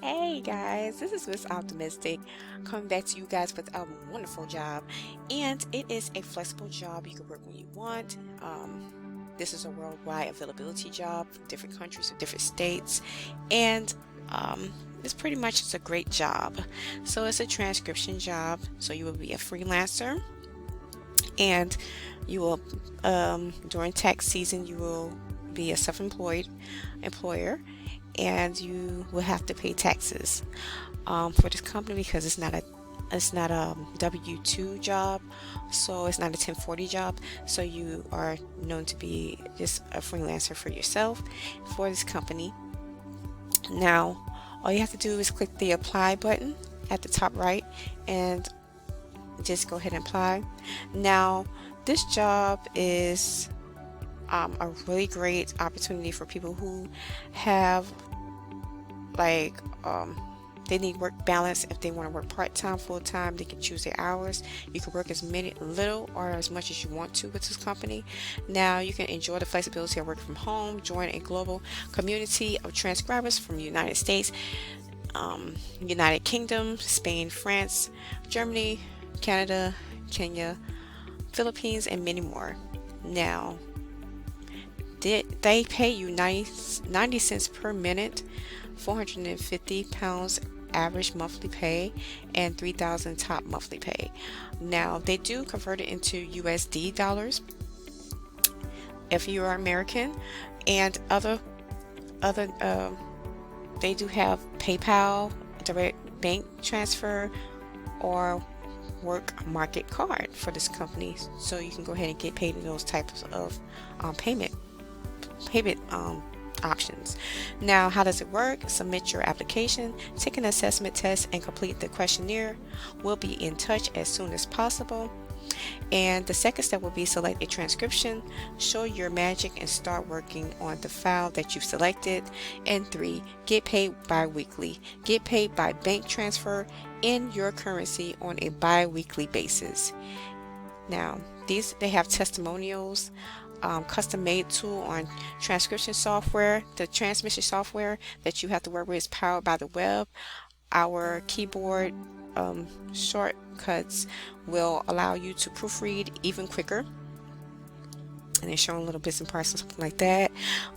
Hey guys, this is Miss Optimistic coming back to you guys with a wonderful job. And it is a flexible job. You can work when you want. This is a worldwide availability job from different countries or different states. And it's pretty much it's a great job. So it's a transcription job. So you will be a freelancer and you will during tax season you will be a self-employed employer and you will have to pay taxes for this company because it's not a W-2 job, so it's not a 1040 job. So you are known to be just a freelancer for yourself for this company. Now, all you have to do is click the apply button at the top right and just go ahead and apply. Now, this job is a really great opportunity for people who have like they need work balance. If they want to work part-time, full-time, they can choose their hours. You can work as little or as much as you want to with this company. Now you can enjoy the flexibility of working from home, join a global community of transcribers from the United States, United Kingdom, Spain, France, Germany, Canada, Kenya, Philippines, and many more. Now they pay you 90 cents per minute, 450 pounds average monthly pay, and 3,000 top monthly pay. Now they do convert it into USD dollars if you are American, and other they do have PayPal, direct bank transfer, or work market card for this company, so you can go ahead and get paid in those types of payment options. Now, how does it work? Submit your application, take an assessment test, and complete the questionnaire. We'll be in touch as soon as possible. And the second step will be select a transcription, show your magic, and start working on the file that you've selected. And 3, get paid bi-weekly. Get paid by bank transfer in your currency on a bi-weekly basis. Now, they have testimonials, custom-made tool on transcription software. The transmission software that you have to work with is powered by the web. Our keyboard shortcuts will allow you to proofread even quicker, and they're showing little bits and parts and something like that.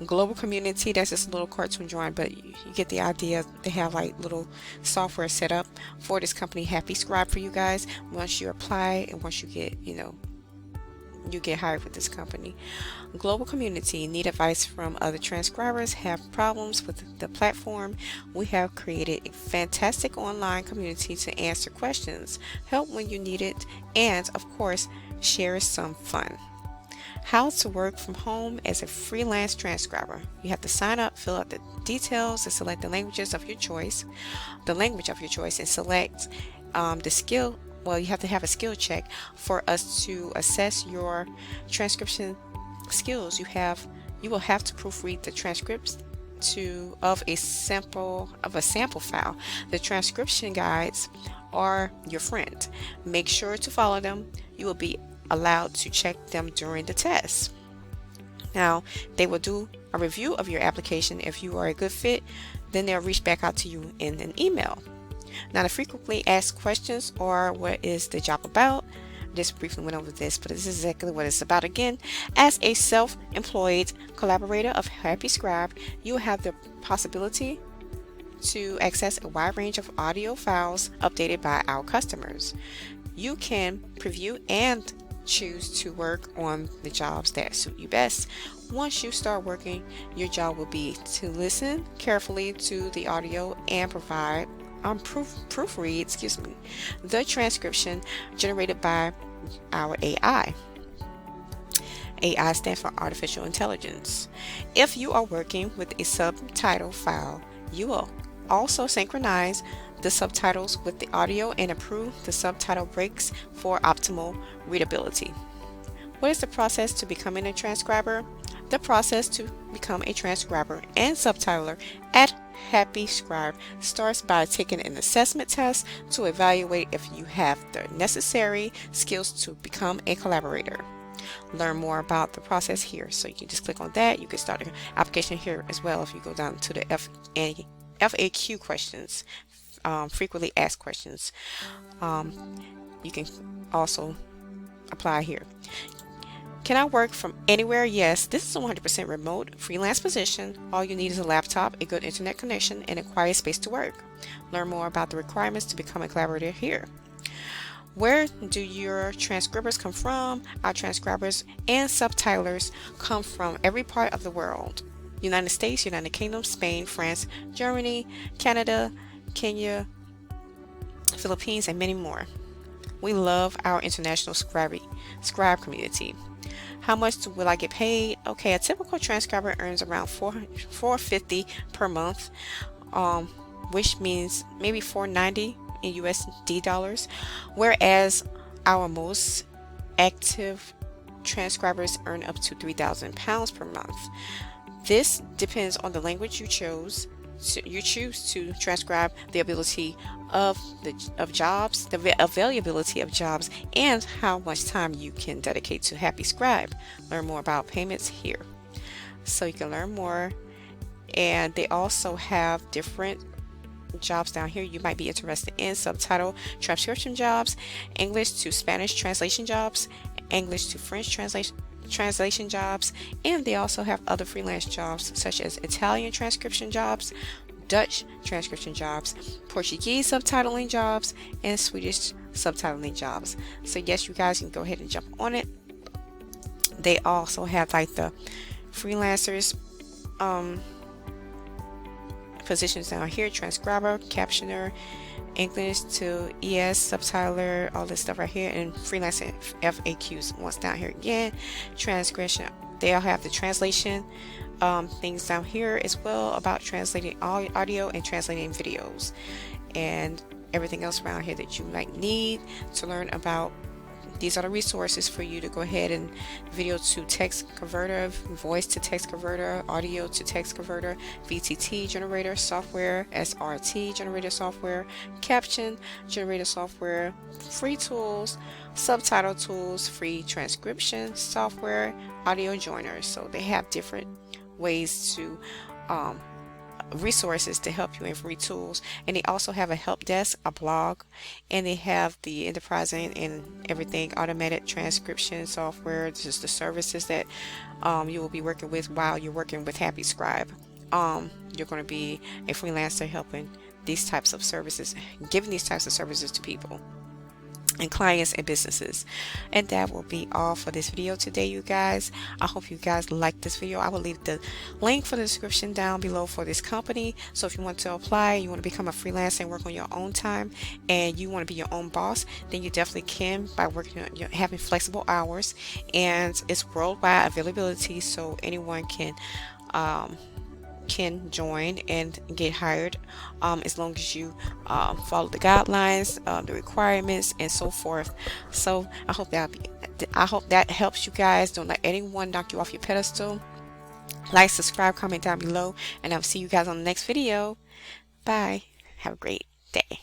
Global community, that's just a little cartoon drawing, but you get the idea. They have like little software set up for this company, Happyscribe, for you guys. Once you apply and once you get you get hired with this company. Global community, need advice from other transcribers, have problems with the platform. We have created a fantastic online community to answer questions, help when you need it, and of course share some fun. How to work from home as a freelance transcriber. You have to sign up, fill out the details, and select the language of your choice, and select the skill. Well, you have to have a skill check for us to assess your transcription skills. You will have to proofread the transcripts of a sample file. The transcription guides are your friend. Make sure to follow them. You will be allowed to check them during the test. Now, they will do a review of your application. If you are a good fit, then they'll reach back out to you in an email. Now, the frequently asked questions are: what is the job about? Just briefly went over this, but this is exactly what it's about. Again, as a self-employed collaborator of Happyscribe, you will have the possibility to access a wide range of audio files updated by our customers. You can preview and choose to work on the jobs that suit you best. Once you start working, your job will be to listen carefully to the audio and proofread the transcription generated by our AI. AI stands for artificial intelligence. If you are working with a subtitle file, you will also synchronize the subtitles with the audio and approve the subtitle breaks for optimal readability. What is the process to becoming a transcriber? The process to become a transcriber and subtitler at Happyscribe starts by taking an assessment test to evaluate if you have the necessary skills to become a collaborator. Learn more about the process here, so you can just click on that. You can start an application here as well if you go down to the FAQ questions, frequently asked questions. You can also apply here. Can I work from anywhere? Yes, this is a 100% remote freelance position. All you need is a laptop, a good internet connection, and a quiet space to work. Learn more about the requirements to become a collaborator here. Where do your transcribers come from? Our transcribers and subtitlers come from every part of the world. United States, United Kingdom, Spain, France, Germany, Canada, Kenya, Philippines, and many more. We love our international scribe community. How much will I get paid? Okay, a typical transcriber earns around $450 per month, which means maybe $490 in USD dollars, whereas our most active transcribers earn up to £3,000 per month. This depends on the language you choose. You choose to transcribe, the ability of jobs, the availability of jobs, and how much time you can dedicate to Happyscribe. Learn more about payments here. So you can learn more, and they also have different jobs down here you might be interested in: subtitle transcription jobs, English to Spanish translation jobs, English to French translation jobs, and they also have other freelance jobs such as Italian transcription jobs, Dutch transcription jobs, Portuguese subtitling jobs, and Swedish subtitling jobs. So yes, you guys can go ahead and jump on it. They also have like the freelancers positions down here: transcriber, captioner, English to ES, subtitler, all this stuff right here, and freelancing FAQs once down here again. Transcription, they'll have the translation things down here as well, about translating audio and translating videos, and everything else around here that you might need to learn about. These are the resources for you to go ahead and video to text converter, voice to text converter, audio to text converter, VTT generator software, SRT generator software, caption generator software, free tools, subtitle tools, free transcription software, audio joiners. So they have different ways to resources to help you, and free tools. And they also have a help desk, a blog, and they have the enterprise and everything, automated transcription software. This is the services that you will be working with while you're working with Happyscribe. You're going to be a freelancer helping these types of services, giving these types of services to people and clients and businesses. And that will be all for this video today, you guys. I hope you guys like this video. I will leave the link for the description down below for this company. So if you want to apply, you want to become a freelancer and work on your own time, and you want to be your own boss, then you definitely can by working on having flexible hours, and it's worldwide availability, so anyone can join and get hired, as long as you follow the guidelines, the requirements, and so forth. So I hope that helps you guys. Don't let anyone knock you off your pedestal. Like, subscribe, comment down below, and I'll see you guys on the next video. Bye. Have a great day.